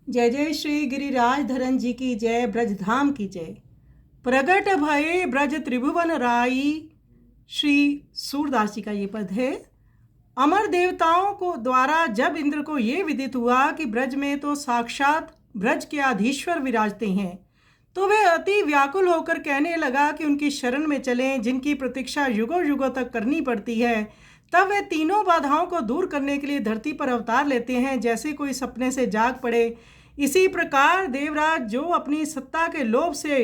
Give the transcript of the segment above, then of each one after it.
जय जय श्री गिरिराज धरन जी की जय, ब्रजधाम की जय। प्रगट भये ब्रज त्रिभुवन राई, श्री सूरदास जी का ये पद है। अमर देवताओं को द्वारा जब इंद्र को ये विदित हुआ कि ब्रज में तो साक्षात ब्रज के आधीश्वर विराजते हैं, तो वे अति व्याकुल होकर कहने लगा कि उनकी शरण में चलें, जिनकी प्रतीक्षा युगों युगों तक करनी पड़ती है। तब वे तीनों बाधाओं को दूर करने के लिए धरती पर अवतार लेते हैं, जैसे कोई सपने से जाग पड़े। इसी प्रकार देवराज, जो अपनी सत्ता के लोभ से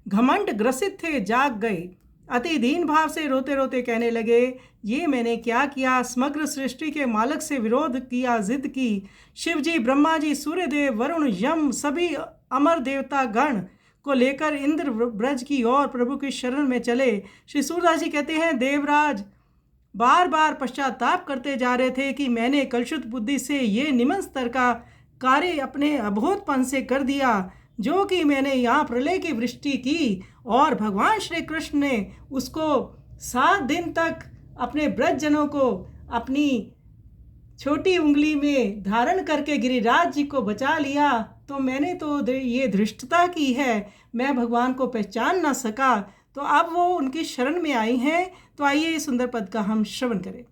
घमंड ग्रसित थे, जाग गए। अति दीन भाव से रोते रोते कहने लगे, ये मैंने क्या किया। समग्र सृष्टि के मालिक से विरोध किया, जिद की। शिव जी, ब्रह्मा जी, सूर्यदेव, वरुण, यम, सभी अमर देवता गण को लेकर इंद्र ब्रज की ओर प्रभु की शरण में चले। श्री सूरदास जी कहते हैं, देवराज बार बार पश्चाताप करते जा रहे थे कि मैंने कलुषित बुद्धि से ये निम्न स्तर का कार्य अपने अबोधपन से कर दिया, जो कि मैंने यहाँ प्रलय की वृष्टि की और भगवान श्री कृष्ण ने उसको 7 दिन तक अपने ब्रजजनों को अपनी छोटी उंगली में धारण करके गिरिराज जी को बचा लिया। तो मैंने तो ये धृष्टता की है, मैं भगवान को पहचान ना सका। तो अब वो उनकी शरण में आई हैं। तो आइए इस सुंदर पद का हम श्रवण करें।